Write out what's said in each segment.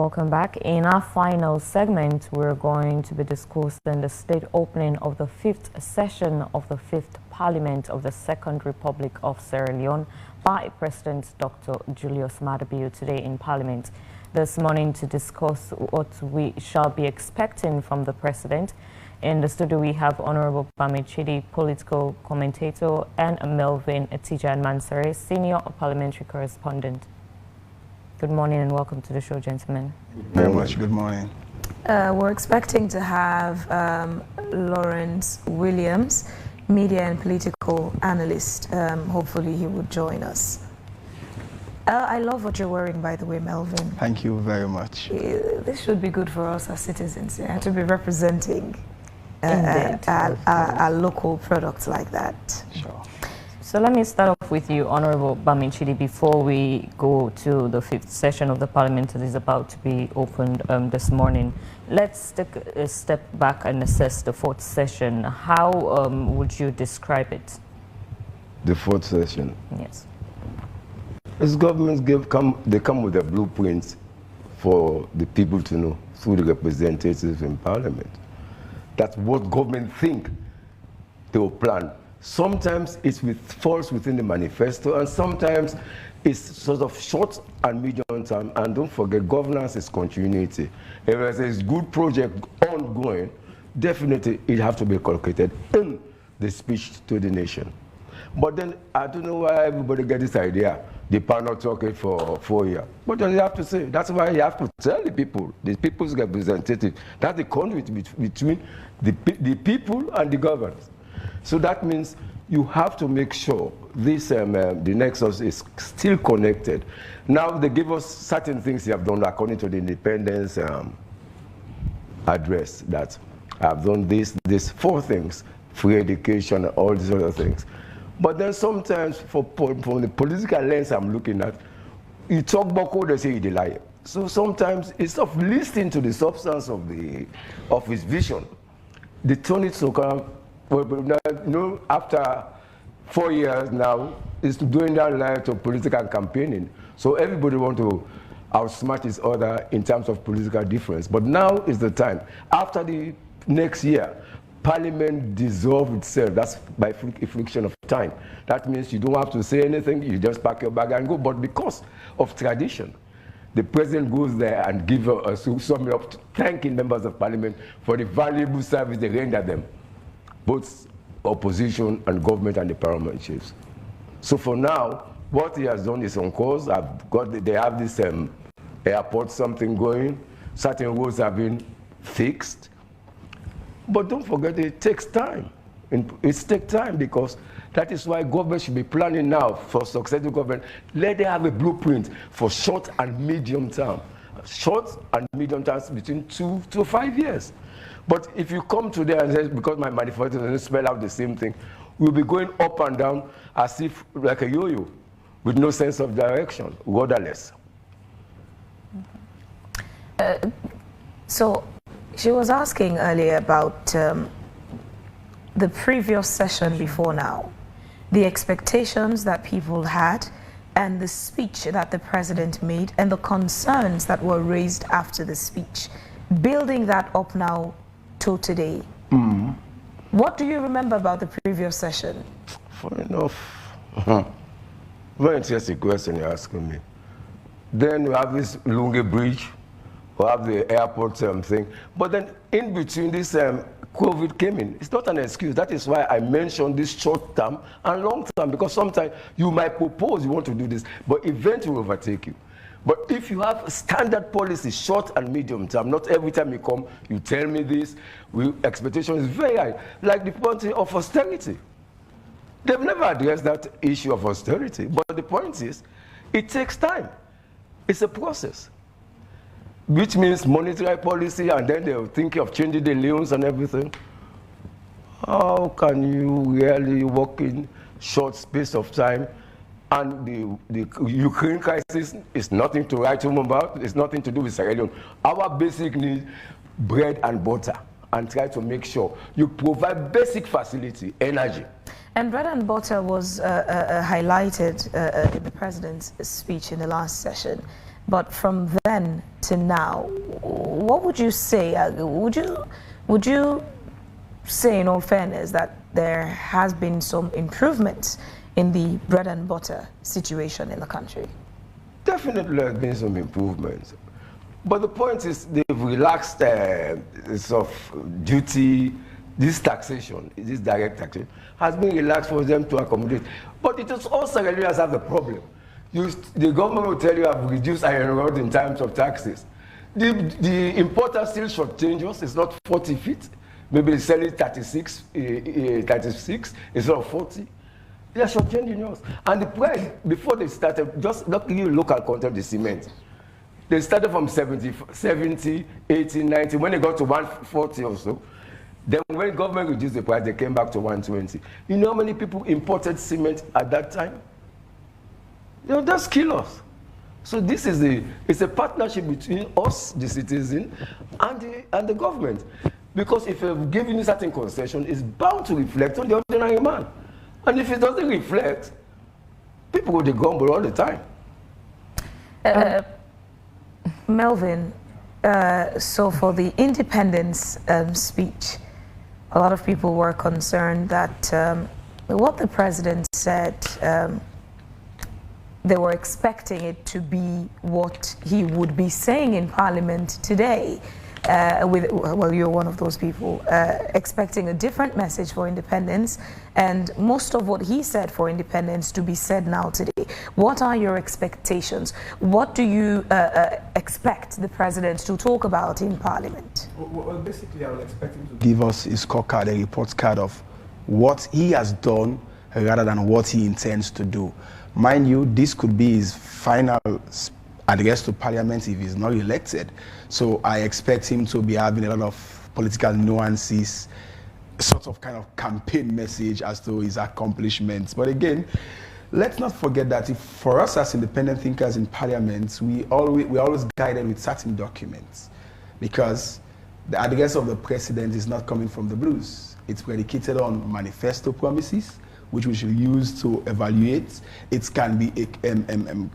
welcome back. In our final segment, we're going to be discussing the state opening of the 5th session of the 5th Parliament of the Second Republic of Sierra Leone by President Dr. Julius Maada Bio today in Parliament. This morning to discuss what we shall be expecting from the President. In the studio, we have Honorable Bamichidi, political commentator, and Melvin Etijan Mansare, senior parliamentary correspondent. Good morning and welcome to the show, gentlemen. Very much. Good morning. We're expecting to have Lawrence Williams, media and political analyst. Hopefully he would join us. I love what you're wearing, by the way, Melvin. Thank you very much. This should be good for us as citizens to be representing our local products like that. Sure. So let me start off with you, Honorable Bamichidi, before we go to the 5th session of the Parliament that is about to be opened this morning. Let's take a step back and assess the 4th session. How would you describe it? The 4th session? Yes. As governments they come with a blueprint for the people to know through the representatives in Parliament. That's what government think they will plan. Sometimes it falls within the manifesto, and sometimes it's sort of short and medium term. And don't forget, governance is continuity. If there's a good project ongoing, definitely it has to be collocated in the speech to the nation. But then I don't know why everybody gets this idea. The panel talking for 4 years. But then you have to say, that's why you have to tell the people, the people's representative, that's the conduit between the people and the governors. So that means you have to make sure this, the nexus is still connected. Now they give us certain things you have done according to the independence address, that I've done these 4 things, free education, all these other things. But then sometimes from the political lens I'm looking at, you talk about code, they say you lie. So sometimes instead of listening to the substance of his vision, they turn it so kind of, after 4 years now, it's doing that line to political campaigning. So everybody want to outsmart each other in terms of political difference. But now is the time. After the next year, Parliament dissolves itself. That's by friction of time. That means you don't have to say anything. You just pack your bag and go. But because of tradition, the president goes there and gives a summary of thanking members of Parliament for the valuable service they render them, both opposition and government and the paramount chiefs. So for now, what he has done is on course. They have this airport something going. Certain roads have been fixed. But don't forget, it takes time. It takes time because that is why government should be planning now for successful government. Let them have a blueprint for short and medium term. Short and medium terms between 2 to 5 years. But if you come to there and say, because my manifesto doesn't spell out the same thing, we'll be going up and down as if like a yo-yo, with no sense of direction, rudderless. So she was asking earlier about the previous session before now, the expectations that people had, and the speech that the president made, and the concerns that were raised after the speech. Building that up now to today. Mm-hmm. What do you remember about the previous session? Funny enough. Very interesting question you're asking me. Then we have this Lungi Bridge, we have the airport thing. But then in between this COVID came in. It's not an excuse. That is why I mentioned this short term and long term, because sometimes you might propose you want to do this, but events will overtake you. But if you have standard policy, short and medium term, not every time you come, you tell me this, expectation is very high. Like the point of austerity. They've never addressed that issue of austerity. But the point is, it takes time. It's a process. Which means monetary policy, and then they'll think of changing the loans and everything. How can you really work in short space of time? And the Ukraine crisis is nothing to write home about. It's nothing to do with Sierra Leone. Our basic need, bread and butter, and try to make sure you provide basic facility, energy. And bread and butter was highlighted in the president's speech in the last session. But from then to now, what would you say? Would you say, in all fairness, that there has been some improvements in the bread and butter situation in the country? Definitely there have been some improvements. But the point is they've relaxed sort of duty, this taxation, this direct taxation, has been relaxed for them to accommodate. But it is also areas have the problem. The government will tell you have reduced iron rod in terms of taxes. The importer still shortchanges, it's not 40 feet. Maybe they sell it 36 instead of 40. They are shortchanging us. And the price, before they started, just not give local content, the cement. They started from 70, 80, 90. When they got to 140 or so, then when government reduced the price, they came back to 120. You know how many people imported cement at that time? You know, that's kill us. So this is it's a partnership between us, the citizen, and the government. Because if you're giving certain concession, it's bound to reflect on the ordinary man. And if it doesn't reflect, people will grumble all the time. Melvin, so for the independence speech, a lot of people were concerned that what the president said, they were expecting it to be what he would be saying in Parliament today. Well, you're one of those people expecting a different message for independence, and most of what he said for independence to be said now today. What are your expectations? What do you expect the president to talk about in Parliament? Well, basically, I would expect him to give us his scorecard, a report card of what he has done rather than what he intends to do. Mind you, this could be his final address to Parliament if he's not elected. So I expect him to be having a lot of political nuances, sort of kind of campaign message as to his accomplishments. But again, let's not forget that for us as independent thinkers in Parliament, we're always guided with certain documents, because the address of the president is not coming from the blues. It's predicated on manifesto promises, which we should use to evaluate. It can be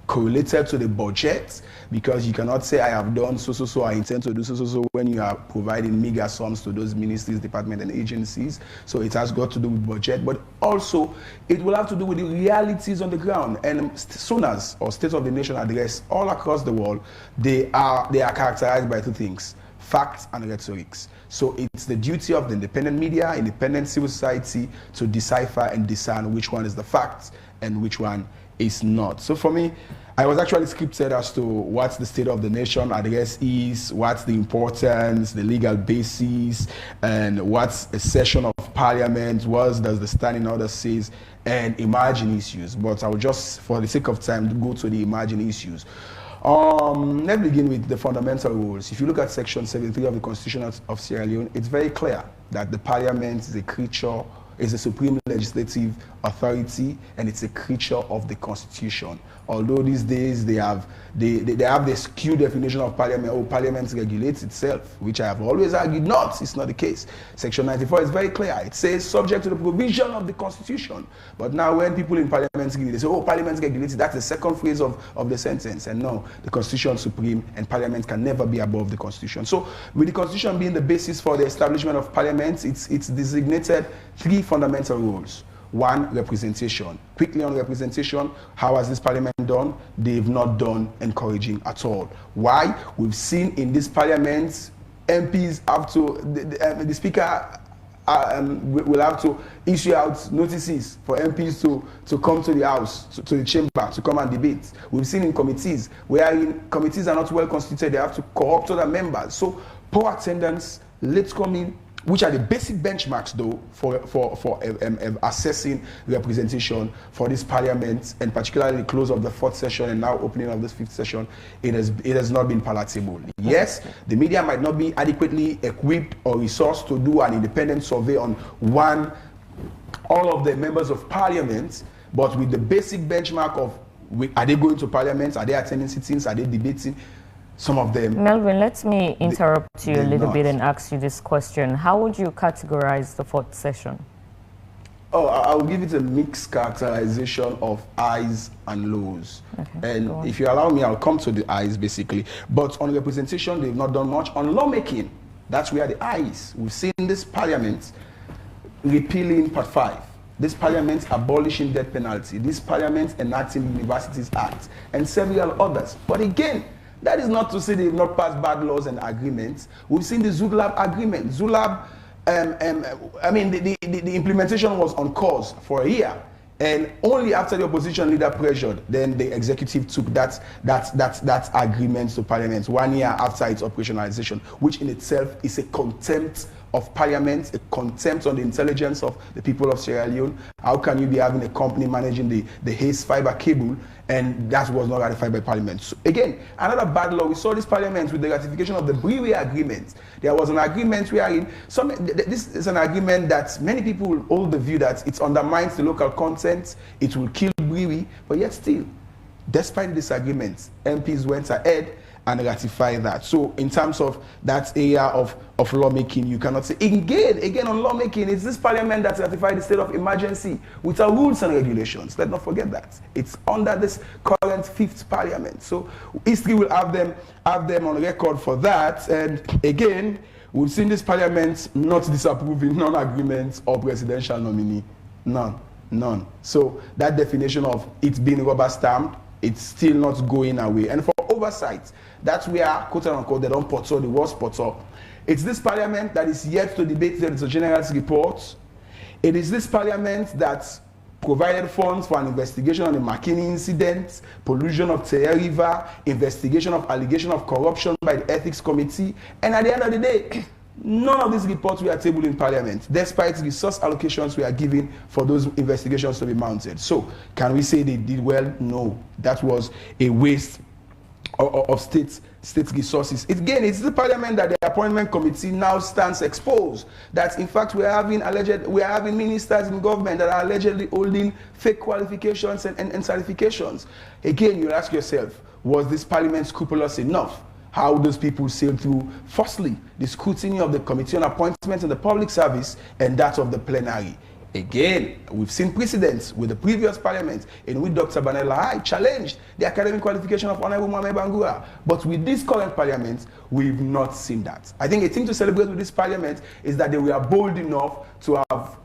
correlated to the budget, because you cannot say, I have done so, I intend to do so, when you are providing meager sums to those ministries, departments, and agencies. So it has got to do with budget, but also it will have to do with the realities on the ground. And SONA's, or State of the Nation address, all across the world, they are characterized by two things: facts and rhetorics. So it's the duty of the independent media, independent civil society, to decipher and discern which one is the fact and which one is not. So for me, I was actually scripted as to what the State of the Nation address is, what's the importance, the legal basis, and what's a session of Parliament, what does the standing order says, and emerging issues. But I will just, for the sake of time, go to the emerging issues. Let's begin with the fundamental rules. If you look at Section 73 of the Constitution of Sierra Leone, it's very clear that the Parliament is a creature, is a supreme legislative authority, and it's a creature of the Constitution. Although these days they have the skewed definition of Parliament, or Parliament regulates itself, which I have always argued not. It's not the case. Section 94 is very clear. It says subject to the provision of the Constitution. But now when people in Parliament say, oh, Parliament regulates, that's the second phrase of the sentence. And no, the Constitution is supreme, and Parliament can never be above the Constitution. So with the Constitution being the basis for the establishment of Parliament, it's designated three fundamental rules. One, representation. Quickly on representation, how has this Parliament done? They've not done encouraging at all. Why? We've seen in this Parliament, MPs have to, the Speaker will have to issue out notices for MPs to come to the House, to the chamber, to come and debate. We've seen in committees, where committees are not well constituted, they have to co-opt other members. So poor attendance, late coming, which are the basic benchmarks, though, for assessing representation for this Parliament, and particularly the close of the fourth session and now opening of this fifth session, it has not been palatable. Yes, the media might not be adequately equipped or resourced to do an independent survey on all of the members of Parliament, but with the basic benchmark of, are they going to Parliament, are they attending sittings, are they debating? Some of them. Melvin, let me interrupt you a little bit and ask you this question. How would you categorize the fourth session? Oh, I'll give it a mixed characterization of highs and lows. Okay, And if you allow me, I'll come to the highs basically. But on representation, they've not done much. On lawmaking, that's where the highs. We've seen this parliament repealing Part 5. This parliament abolishing death penalty. This parliament enacting Universities Act and several others. But again, that is not to say they've not passed bad laws and agreements. We've seen the Zulab agreement. Zulab, I mean, the implementation was on course for a year. And only after the opposition leader pressured, then the executive took that agreement to parliament 1 year after its operationalization, which in itself is a contempt of parliament, a contempt on the intelligence of the people of Sierra Leone. How can you be having a company managing the Hayes fiber cable, and that was not ratified by parliament? So again, another bad law. We saw this parliament with the ratification of the Brewery Agreement. There was an agreement wherein this is an agreement that many people hold the view that it undermines the local content, it will kill brewery, but yet still, despite the disagreements, MPs went ahead and ratify that. So in terms of that area of lawmaking, you cannot say, again on lawmaking, it's this parliament that ratified the state of emergency with our rules and regulations. Let's not forget that. It's under this current 5th parliament. So history will have them on record for that. And again, we've seen this parliament not disapproving non-agreements or presidential nominee. None. So that definition of it being rubber stamped, it's still not going away. And for oversight, that's where, quote unquote, they don't put the worst put up. It's this parliament that is yet to debate the Auditor General's report. It is this parliament that provided funds for an investigation on the McKinney incident, pollution of Teye River, investigation of allegation of corruption by the Ethics Committee, and at the end of the day, none of these reports were tabled in parliament, despite resource allocations we are giving for those investigations to be mounted. So, can we say they did well? No. That was a waste of state resources. Again, it's the parliament that the appointment committee now stands exposed. That in fact we are having ministers in government that are allegedly holding fake qualifications and certifications. Again, you ask yourself, was this parliament scrupulous enough? How those people sailed through, firstly, the scrutiny of the Committee on Appointments in the Public Service and that of the plenary. Again, we've seen precedents with the previous parliament in which Dr. Banela challenged the academic qualification of Honorable Mohamed Bangura. But with this current parliament, we've not seen that. I think a thing to celebrate with this parliament is that they were bold enough to have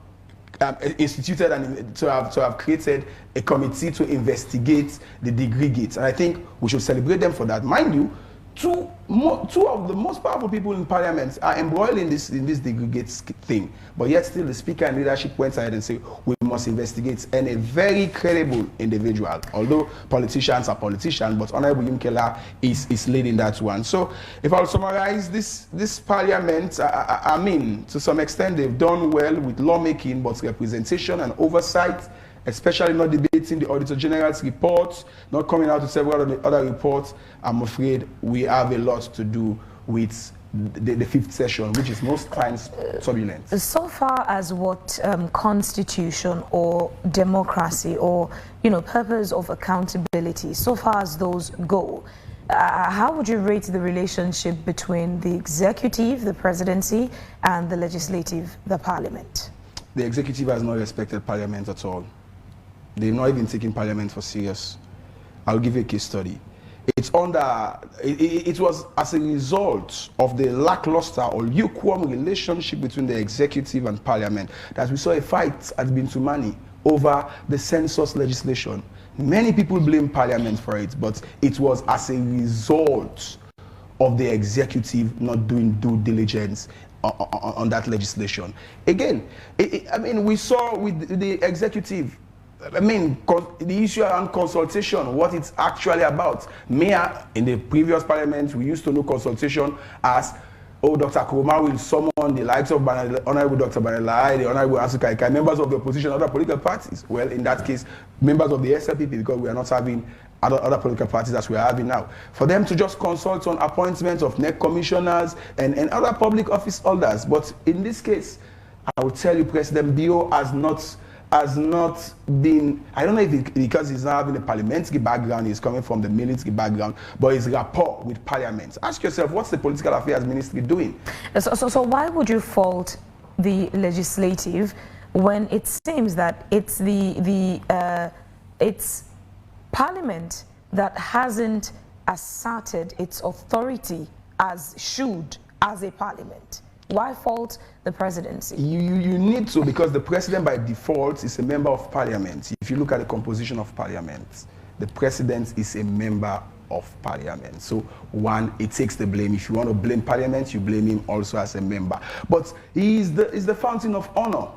instituted and to have created a committee to investigate the degree gates. And I think we should celebrate them for that. Mind you, two of the most powerful people in parliament are embroiled in this degree gates thing, but yet still the speaker and leadership went ahead and said we must investigate, and a very credible individual, although politicians are politicians, but Honorable Yumkela is leading that one. So if I'll summarize this parliament, I mean, to some extent they've done well with lawmaking, but representation and oversight, especially not debating the Auditor General's reports, not coming out to several of the other reports, I'm afraid we have a lot to do with the 5th session, which is most times turbulent. So far as what constitution or democracy or, purpose of accountability, so far as those go, how would you rate the relationship between the executive, the presidency, and the legislative, the parliament? The executive has not respected parliament at all. They've not even taken parliament for serious. I'll give you a case study. It was as a result of the lackluster or lukewarm relationship between the executive and parliament that we saw a fight at Bintumani over the census legislation. Many people blame parliament for it, but it was as a result of the executive not doing due diligence on that legislation. Again, I mean, we saw with the executive, the issue around consultation, what it's actually about. In the previous parliament, we used to know consultation as, Dr. Kuruma will summon the likes of Honorable Dr. Banela, the Honorable Asukai, members of the opposition, other political parties. Well, in that case, members of the SLPP, because we are not having other political parties as we are having now, for them to just consult on appointments of NEC commissioners and other public office holders. But in this case, I will tell you, President Bio has not been, I don't know if because he's not having a parliamentary background, he's coming from the military background, but his rapport with parliament. Ask yourself, what's the political affairs ministry doing? So why would you fault the legislative when it seems that it's it's Parliament that hasn't asserted its authority as should as a Parliament? Why fault the presidency? You need to, because the president by default is a member of Parliament. If you look at the composition of Parliament, the president is a member of Parliament. So one, it takes the blame. If you want to blame Parliament, you blame him also as a member. But he is the fountain of honor.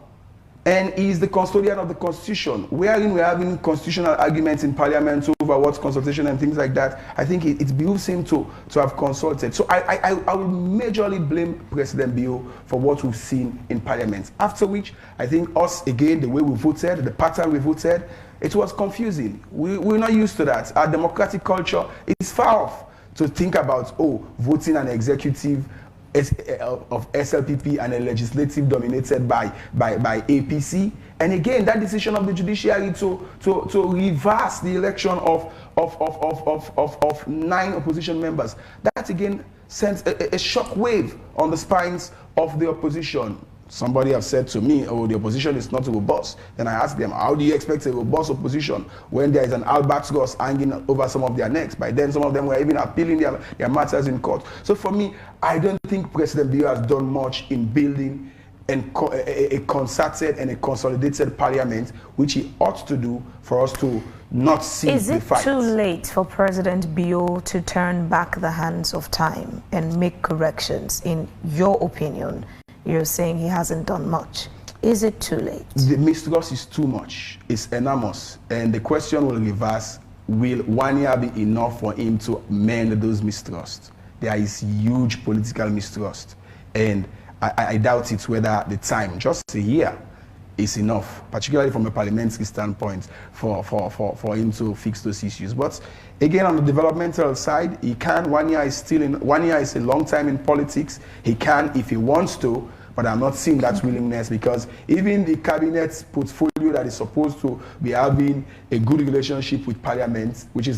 And he is the custodian of the Constitution. Wherein we're having constitutional arguments in Parliament over what consultation and things like that, I think it behooves him to have consulted. So I will majorly blame President Bio for what we've seen in Parliament. After which, I think us, again, the way we voted, the pattern we voted, it was confusing. We're not used to that. Our democratic culture is far off to think about, voting an executive of SLPP and a legislative dominated by APC. And again, that decision of the judiciary to reverse the election of 9 opposition members, that again sent a shock wave on the spines of the opposition. Somebody have said to me, the opposition is not robust. Then I asked them, how do you expect a robust opposition when there is an albatross hanging over some of their necks? By then, some of them were even appealing their matters in court. So for me, I don't think President Bio has done much in building a concerted and a consolidated parliament, which he ought to do for us to not see the fight. Is it too late for President Bio to turn back the hands of time and make corrections? In your opinion, you're saying he hasn't done much. Is it too late? The mistrust is too much. It's enormous. And the question will reverse, will 1 year be enough for him to mend those mistrusts? There is huge political mistrust. And I doubt it whether the time, just a year, is enough, particularly from a parliamentary standpoint, for him to fix those issues. But again, on the developmental side, he can. 1 year is still in. 1 year is a long time in politics. He can if he wants to, but I'm not seeing that willingness, because even the cabinet portfolio that is supposed to be having a good relationship with Parliament, which is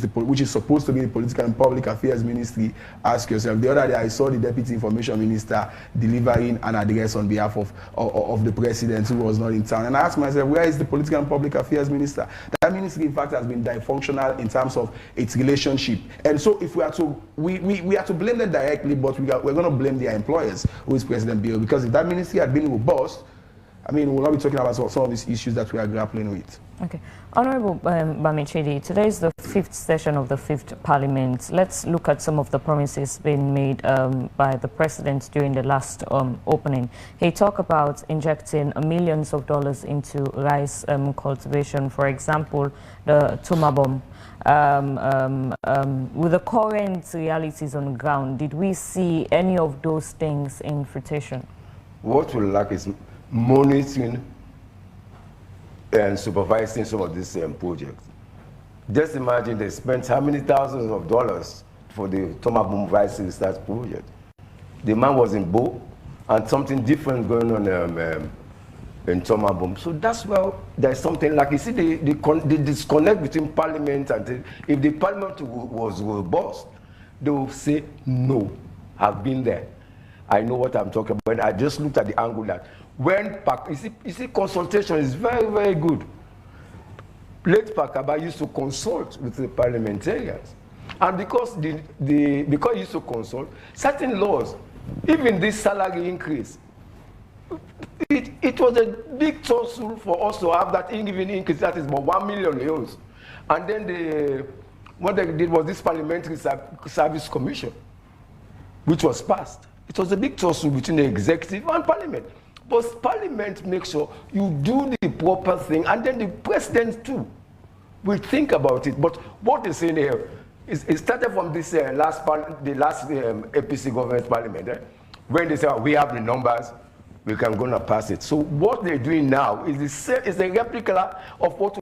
supposed to be the Political and Public Affairs Ministry, ask yourself. The other day I saw the Deputy Information Minister delivering an address on behalf of the President, who was not in town. And I asked myself, where is the Political and Public Affairs Minister? That ministry, in fact, has been dysfunctional in terms of its relationship. And so if we are to, we are to blame them directly, but we're going to blame their employers, who is President Bio, because if that ministry had been robust, I mean, we'll not be talking about some of these issues that we are grappling with. Okay. Honorable Bamichidi, today is the 5th session of the 5th Parliament. Let's look at some of the promises being made by the President during the last opening. He talked about injecting millions of dollars into rice cultivation, for example, the Tomabom. With the current realities on the ground, did we see any of those things in fruition? What we lack is monitoring and supervising some of these projects. Just imagine they spent how many thousands of dollars for the Tomabom rice research project. The man was in Bo, and something different going on in Tomabom. So that's why there's something like, you see, the disconnect between Parliament and if the Parliament was robust, they will say, no, I've been there. I know what I'm talking about. I just looked at the angle that when you see, consultation is very, very good. Late Pakaba used to consult with the parliamentarians. And because because he used to consult, certain laws, even this salary increase, it was a big tussle for us to have that even increase, that is about 1 million euros. And then what they did was this Parliamentary Service Commission, which was passed. It was a big tussle between the executive and Parliament. But Parliament makes sure you do the proper thing, and then the President too will think about it. But what they're saying here is it started from this the last APC government Parliament, when they say, we have the numbers, we can go and pass it. So what they're doing now is a replica of what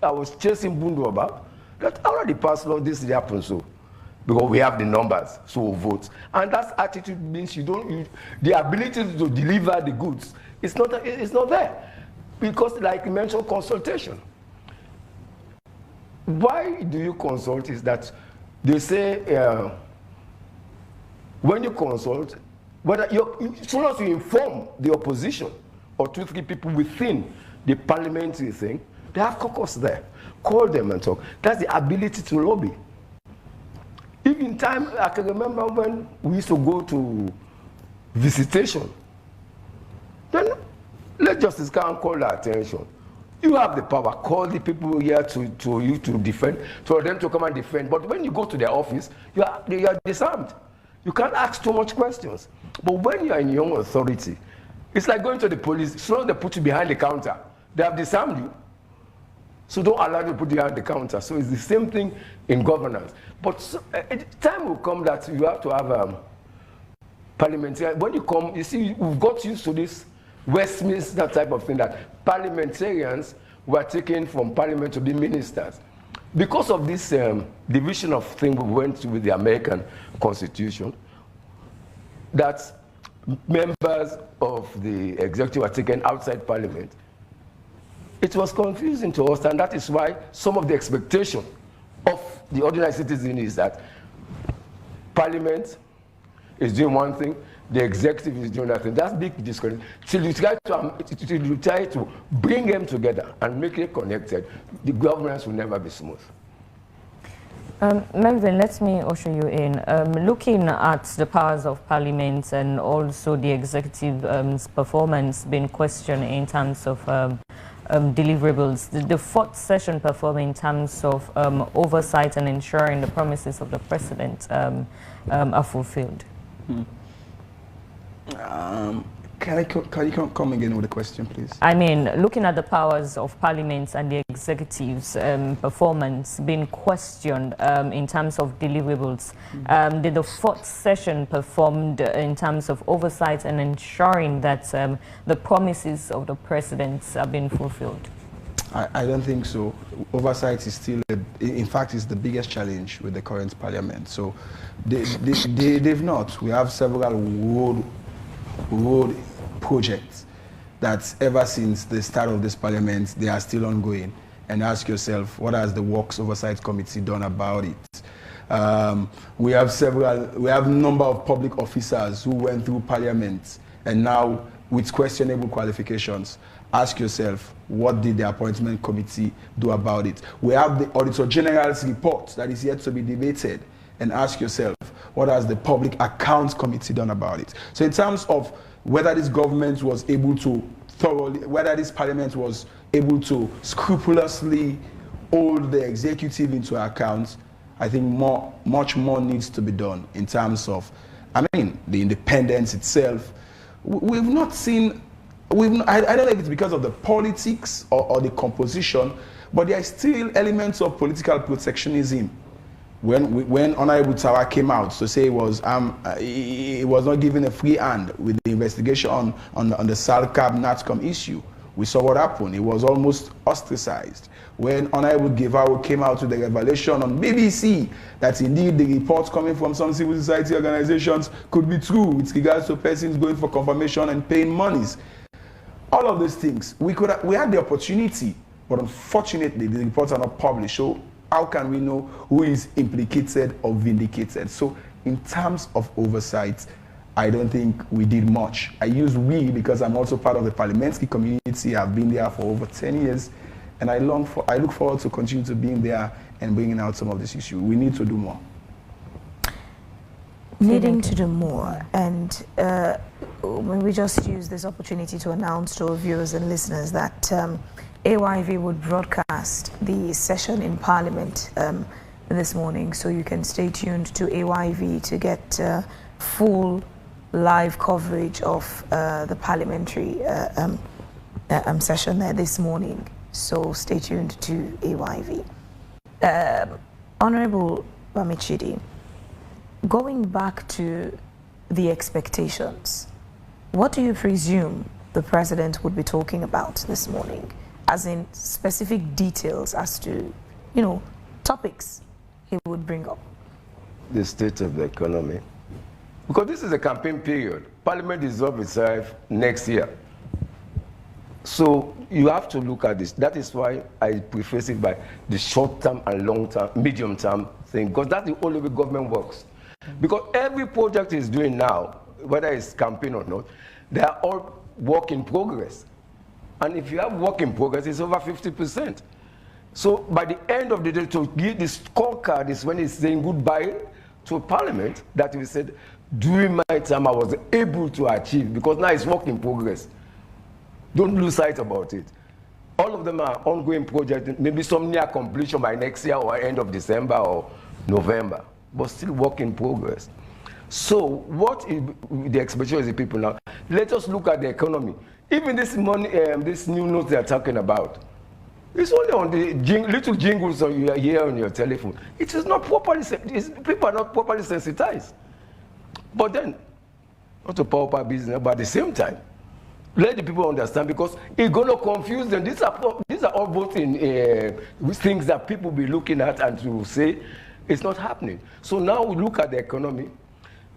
I was chasing Bundu about, that already passed law, this happens so. Because we have the numbers, so we'll vote. And that attitude means the ability to deliver the goods, it's not there. Because like you mentioned, consultation. Why do you consult is that they say, when you consult, whether as soon as you inform the opposition or 2-3 people within the parliamentary thing, they have caucus there. Call them and talk. That's the ability to lobby. Even time, I can remember when we used to go to visitation. Then let Justice come and call their attention. You have the power. Call the people here to you to defend, for them to come and defend. But when you go to their office, you are disarmed. You can't ask too much questions. But when you are in your own authority, it's like going to the police. As long as they put you behind the counter, they have disarmed you. So don't allow them to put you behind the counter. So it's the same thing in governance. But time will come that you have to have parliamentary. When you come, you see, we've got used to this Westminster type of thing, that parliamentarians were taken from parliament to be ministers. Because of this division of thing we went through with the American Constitution, that members of the executive were taken outside parliament, it was confusing to us, and that is why some of the expectation of the ordinary citizen is that parliament is doing one thing, the executive is doing that thing. That's big disconnect. Till you try to bring them together and make it connected, the governance will never be smooth. Melvin, let me usher you in. Looking at the powers of parliament and also the executive's performance being questioned in terms of deliverables, the fourth session performed in terms of oversight and ensuring the promises of the president are fulfilled. Can you come again with a question, please? I mean, looking at the powers of parliament and the executive's performance being questioned in terms of deliverables, did the fourth session performed in terms of oversight and ensuring that the promises of the president are being fulfilled? I don't think so. Oversight is still, in fact, is the biggest challenge with the current parliament. So they've not. We have several road projects that ever since the start of this parliament, they are still ongoing. And ask yourself, what has the Works Oversight Committee done about it? We have a number of public officers who went through parliament and now with questionable qualifications. Ask yourself, what did the appointment committee do about it? We have the Auditor General's report that is yet to be debated. And ask yourself, what has the Public Accounts Committee done about it? So in terms of whether this government was able to whether this parliament was able to scrupulously hold the executive into account, I think much more needs to be done in terms of, I mean, the independence itself. We've not seen, I don't know if it's because of the politics or the composition, but there are still elements of political protectionism. When Honorable Tawa came out to say he was not given a free hand with the investigation on the SALCAB NATCOM issue, we saw what happened. It was almost ostracized. When Honorable Guevara came out with the revelation on BBC that indeed the reports coming from some civil society organizations could be true with regards to persons going for confirmation and paying monies. All of these things, we had the opportunity, but unfortunately the reports are not published. So how can we know who is implicated or vindicated? So in terms of oversight, I don't think we did much. I use we because I'm also part of the parliamentary community. I've been there for over 10 years, and I look forward to continue to being there and bringing out some of this issue. We need to do more. Needing to do more, and we just use this opportunity to announce to our viewers and listeners that AYV would broadcast the session in Parliament this morning, so you can stay tuned to AYV to get full live coverage of the parliamentary session there this morning. So stay tuned to AYV. Honorable Bamichidi, going back to the expectations, what do you presume the president would be talking about this morning, as in specific details as to, topics he would bring up? The state of the economy. Because this is a campaign period. Parliament dissolves itself next year. So you have to look at this. That is why I preface it by the short-term and long-term, medium-term thing, because that's the only way government works. Because every project is doing now, whether it's campaign or not, they are all work in progress. And if you have work in progress, it's over 50%. So by the end of the day, to give the scorecard is when he's saying goodbye to Parliament, that we said, during my time I was able to achieve, because now it's work in progress. Don't lose sight about it. All of them are ongoing projects, maybe some near completion by next year or end of December or November, but still work in progress. So what is the expectation of the people now? Let us look at the economy. Even this money, this new note they are talking about, it's only on the little jingles that you hear on your telephone. It is not properly, people are not properly sensitized. But then, not to power up business, but at the same time, let the people understand, because it's going to confuse them. These are all both in things that people be looking at and to say it's not happening. So now we look at the economy,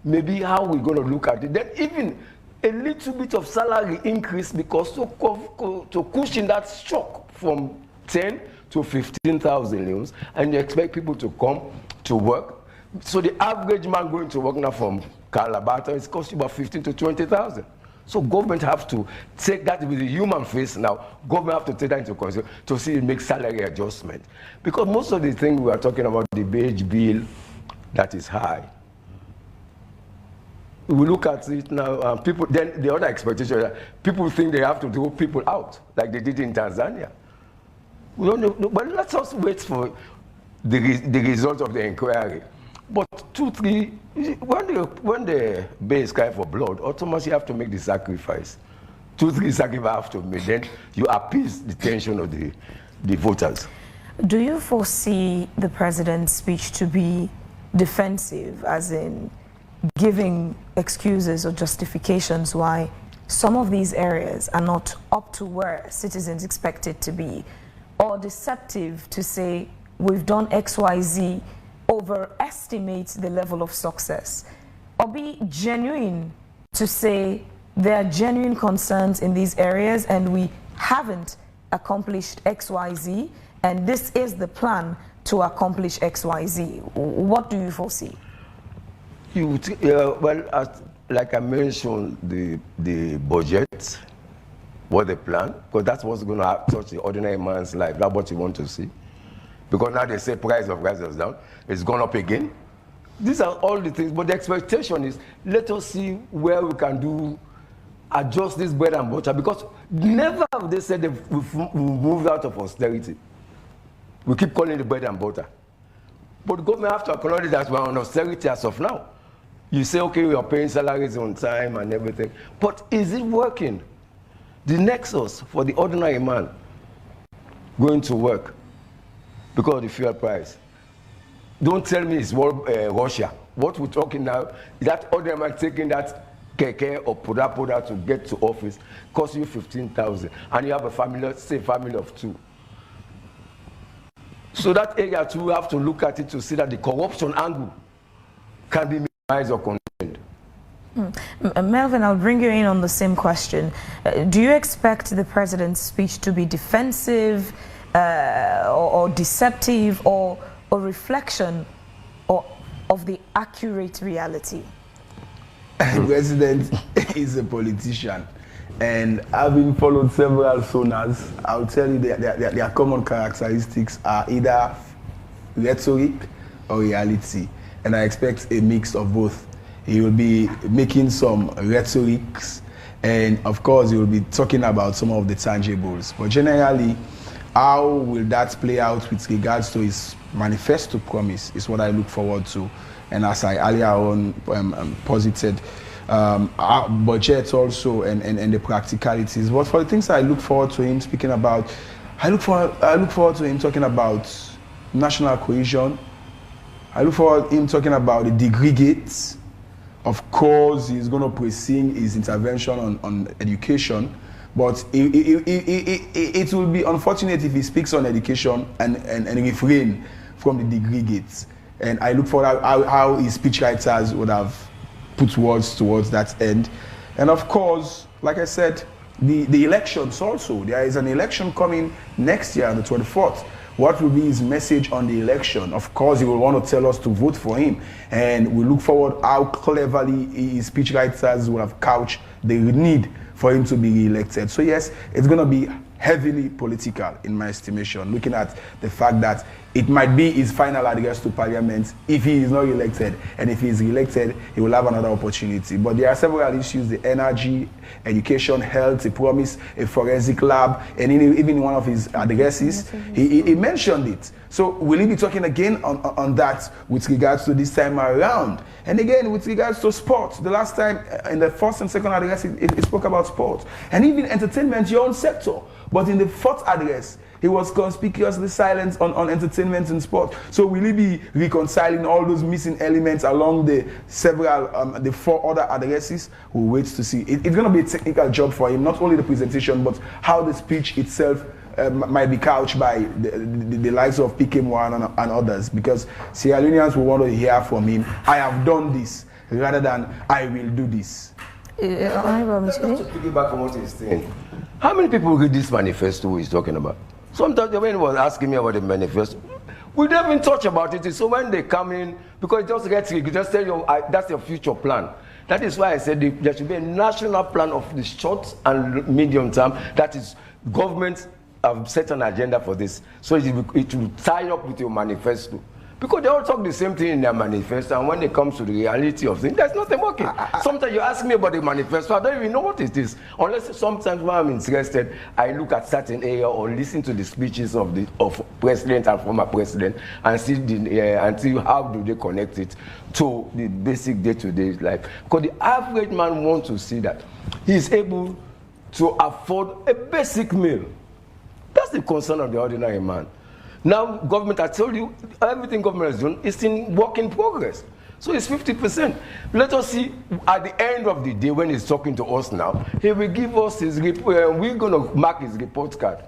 maybe how we're going to look at it. Then even a little bit of salary increase, because to cushion that shock from 10 to 15,000 leons, and you expect people to come to work. So the average man going to work now from Calabar is costing about 15 to 20,000. So government have to take that with the human face now. Government have to take that into consideration to see it make salary adjustment. Because most of the things we are talking about, the wage bill, that is high. We look at it now, people, then the other expectation is that people think they have to throw people out, like they did in Tanzania. We don't know, but let us wait for the result of the inquiry. But 2, 3, when the bear is crying for blood, automatically you have to make the sacrifice. 2, 3 sacrifices have to make, then you appease the tension of the voters. Do you foresee the president's speech to be defensive, as in giving excuses or justifications why some of these areas are not up to where citizens expect it to be, or deceptive to say we've done XYZ, overestimate the level of success, or be genuine to say there are genuine concerns in these areas and we haven't accomplished XYZ and this is the plan to accomplish XYZ? What do you foresee? Well, like I mentioned, the budget, what they plan, because that's what's going to touch the ordinary man's life. That's what you want to see. Because now they say price of gas is down, it's gone up again. These are all the things, but the expectation is, let us see where we can adjust this bread and butter, because never have they said we've moved out of austerity. We keep calling it bread and butter. But the government have to acknowledge that we're on austerity as of now. You say, okay, we are paying salaries on time and everything, but is it working? The nexus for the ordinary man going to work because of the fuel price. Don't tell me it's Russia. What we're talking now is that ordinary man taking that keke or poda to get to office costs you 15,000, and you have a family, say family of 2. So that area too, we have to look at it to see that the corruption angle can be minimized or contained. Melvin, I'll bring you in on the same question. Do you expect the president's speech to be defensive or deceptive, or a reflection of the accurate reality? The president is a politician, and having followed several sonars, I'll tell you their common characteristics are either rhetoric or reality, and I expect a mix of both. He will be making some rhetorics, and of course he will be talking about some of the tangibles, but generally, how will that play out with regards to his manifesto promise is what I look forward to. And as I earlier on posited, our budget also and the practicalities. But for the things I look forward to him speaking about, I look forward to him talking about national cohesion. I look forward to him talking about the degree gates. Of course, he's going to pursue his intervention on education. But it will be unfortunate if he speaks on education and refrain from the degree gates. And I look for how his speechwriters would have put words towards that end. And of course, like I said, the elections also. There is an election coming next year on the 24th. What will be his message on the election? Of course, he will want to tell us to vote for him. And we look forward how cleverly his speechwriters will have couched the need for him to be re-elected. So yes, it's going to be heavily political in my estimation, looking at the fact that it might be his final address to Parliament if he is not elected, and if he is elected, he will have another opportunity. But there are several issues: the energy, education, health. He promised a forensic lab, and even in one of his addresses, he mentioned it. So will he be talking again on that with regards to this time around? And again, with regards to sports, the last time in the first and second address, he spoke about sports, and even entertainment, your own sector. But in the fourth address, he was conspicuously silent on entertainment and sport. So will he be reconciling all those missing elements along the the 4 other addresses? We'll wait to see. It's going to be a technical job for him, not only the presentation, but how the speech itself might be couched by the likes of PK1 and others, because Sierra Leoneans will want to hear from him, I have done this, rather than I will do this. Let's piggyback on what he's saying. How many people read this manifesto he's talking about? Sometimes when he was asking me about the manifesto, we didn't even touch about it. So when they come in, because it just gets, you just tell you, that's your future plan. That is why I said there should be a national plan of the short and medium term. That is, government have set an agenda for this. So it will tie up with your manifesto. Because they all talk the same thing in their manifesto, and when it comes to the reality of things, there's nothing working. Sometimes you ask me about the manifesto, I don't even know what it is. Unless sometimes when I'm interested, I look at certain area or listen to the speeches of president and former president and see how do they connect it to the basic day-to-day life. Because the average man wants to see that he's able to afford a basic meal. That's the concern of the ordinary man. Now, government, I told you, everything government has done is in work in progress. So it's 50%. Let us see at the end of the day when he's talking to us now, he will give us his report. We're going to mark his report card.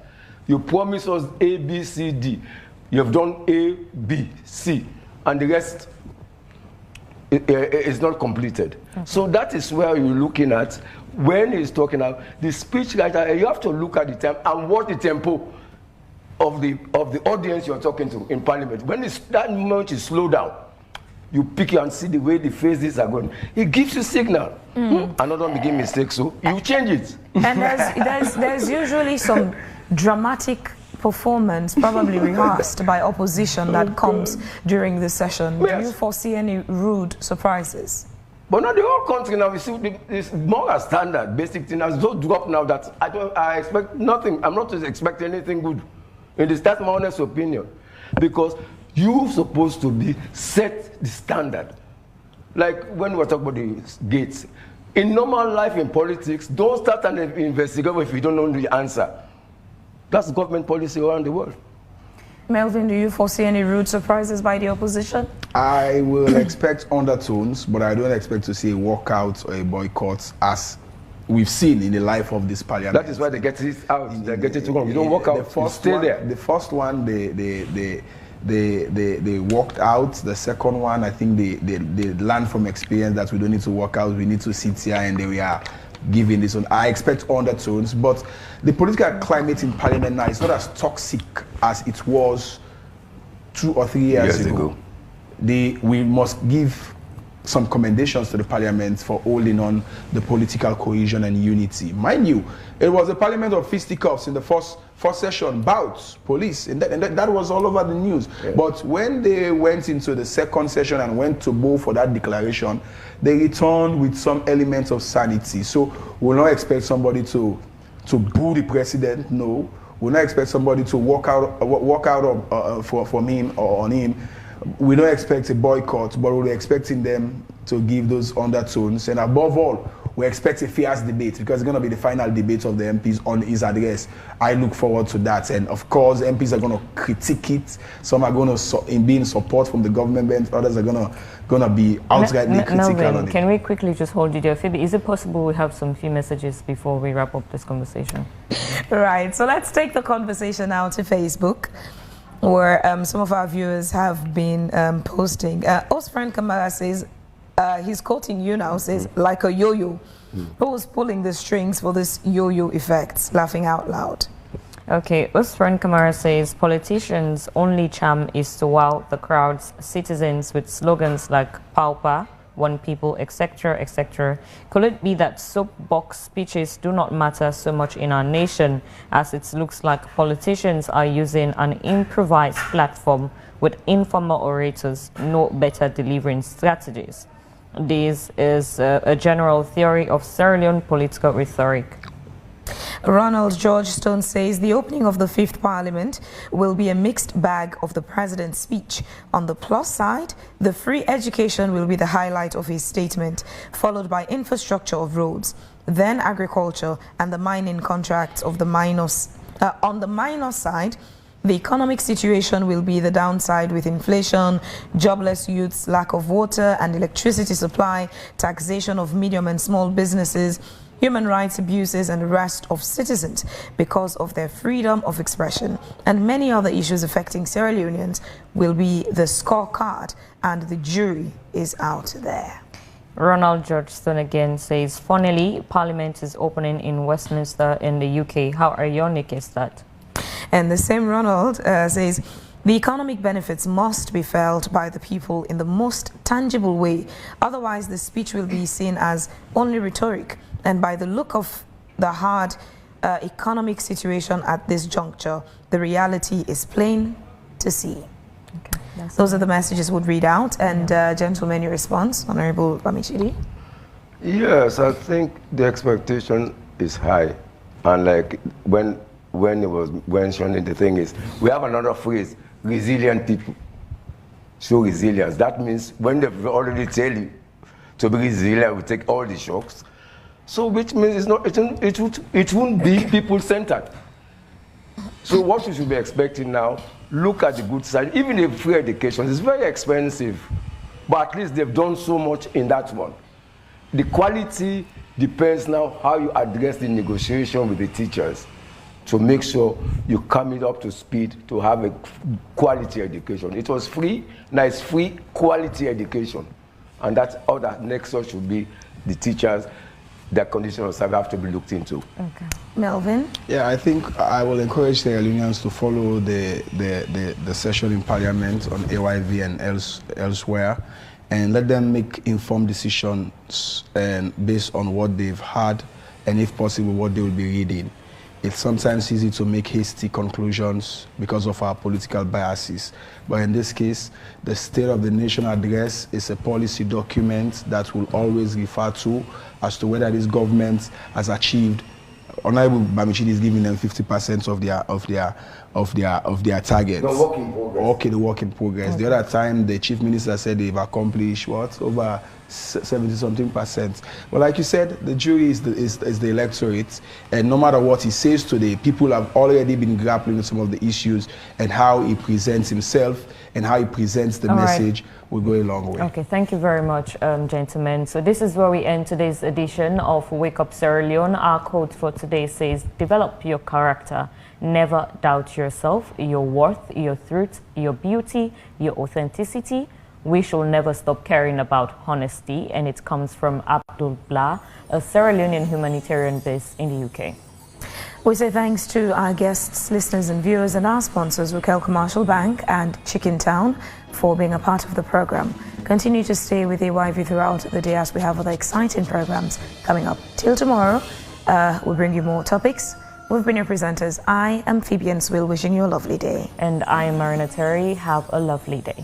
You promised us A, B, C, D. You have done A, B, C, and the rest is not completed. Okay. So that is where you're looking at when he's talking about the speech writer. You have to look at the time and what the tempo of the audience you're talking to in Parliament. When that moment you slow down, you pick and see the way the faces are going. It gives you signal. Another begin mistake, so you change it. And there's usually some dramatic performance, probably rehearsed by opposition, that comes during the session. Yes. Do you foresee any rude surprises? But now the whole country now, we see it's more a standard, basic thing has so dropped now that I expect nothing. I'm not expecting anything good. That's my honest opinion, because you're supposed to be set the standard. Like when we're talking about the gates, in normal life in politics, don't start an investigation if you don't know the answer. That's government policy around the world. Melvin, do you foresee any rude surprises by the opposition? I will expect undertones, but I don't expect to see a walkout or a boycott as we've seen in the life of this parliament. That is why they get it out. They get it wrong. You don't walk out. You stay there. The first one, they walked out. The second one, I think they learned from experience that we don't need to walk out. We need to sit here, and they are giving this one. I expect undertones, but the political climate in parliament now is not as toxic as it was 2 or 3 years ago. We must give some commendations to the parliament for holding on the political cohesion and unity. Mind you, it was a parliament of fisticuffs in the first session, bouts, police, and that was all over the news. Yeah. But when they went into the second session and went to bow for that declaration, they returned with some elements of sanity. So we'll not expect somebody to boo the president, no. We'll not expect somebody to walk out from him or on him. We don't expect a boycott, but we're expecting them to give those undertones. And above all, we expect a fierce debate, because it's going to be the final debate of the MPs on his address. I look forward to that. And of course, MPs are going to critique it. Some are going to be in support from the government. Others are going to be outrightly critical on it. Can we quickly just hold you there? Phoebe, is it possible we have some few messages before we wrap up this conversation? Right. So let's take the conversation now to Facebook, where some of our viewers have been posting. Osfriend Kamara says, he's quoting you now, says, like a yo-yo. Who's pulling the strings for this yo-yo effect? Laughing out loud. Okay, Osfriend Kamara says, politicians' only charm is to wow the crowd's citizens with slogans like pauper, one people, etc., etc. Could it be that soapbox speeches do not matter so much in our nation, as it looks like politicians are using an improvised platform with informal orators no better delivering strategies? This is a general theory of Sierra Leone political rhetoric. Ronald George Stone says the opening of the 5th Parliament will be a mixed bag of the president's speech. On the plus side, the free education will be the highlight of his statement, followed by infrastructure of roads, then agriculture and the mining contracts of the miners. On the minus side, the economic situation will be the downside, with inflation, jobless youths, lack of water and electricity supply, taxation of medium and small businesses, human rights abuses and arrest of citizens because of their freedom of expression, and many other issues affecting Sierra Leoneans will be the scorecard, and the jury is out there. Ronald Georgeston again says, funnily, Parliament is opening in Westminster in the UK. How ironic is that? And the same Ronald says, the economic benefits must be felt by the people in the most tangible way. Otherwise, the speech will be seen as only rhetoric. And by the look of the hard economic situation at this juncture, the reality is plain to see. Okay, those are the messages we'd read out. And gentlemen, your response, Honorable Bamichidi? Yes, I think the expectation is high. And like when it was mentioned, the thing is, we have another phrase, resilient people. Show resilience. That means when they've already tell you to be resilient, we take all the shocks. So which means it's not, it won't be people-centered. So what you should be expecting now, look at the good side. Even if free education is very expensive, but at least they've done so much in that one. The quality depends now how you address the negotiation with the teachers to make sure you come it up to speed to have a quality education. It was free, now it's free quality education. And that's all that next one should be the teachers. Their condition of service have to be looked into. Okay. Melvin? Yeah, I think I will encourage the unions to follow the session in Parliament on AYV and elsewhere, and let them make informed decisions based on what they've had, and if possible, what they will be reading. It's sometimes easy to make hasty conclusions because of our political biases. But in this case, the State of the Nation address is a policy document that will always refer to as to whether this government has achieved. Honorable Bamichidi is giving them 50% of their targets. The work in progress. Okay, the work in progress. Okay. The other time, the Chief Minister said they've accomplished what? Over 70-something%. But like you said, the jury is the electorate, and no matter what he says today, people have already been grappling with some of the issues, and how he presents himself and how he presents the message will go a long way. Okay, thank you very much, gentlemen. So this is where we end today's edition of Wake Up Sierra Leone. Our quote for today says, develop your character. Never doubt yourself, your worth, your truth, your beauty, your authenticity. We shall never stop caring about honesty. And it comes from Abdul Blah, a Sierra Leonean humanitarian based in the UK. We say thanks to our guests, listeners and viewers, and our sponsors, Raquel Commercial Bank and Chicken Town, for being a part of the program. Continue to stay with AYV throughout the day as we have other exciting programs coming up. Till tomorrow, we'll bring you more topics. We've been your presenters. I am Phoebe Enswill, wishing you a lovely day. And I am Marina Terry. Have a lovely day.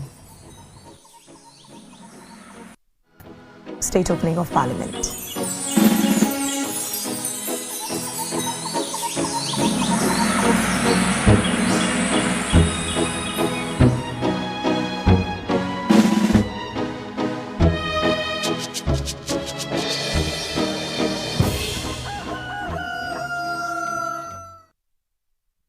State opening of Parliament.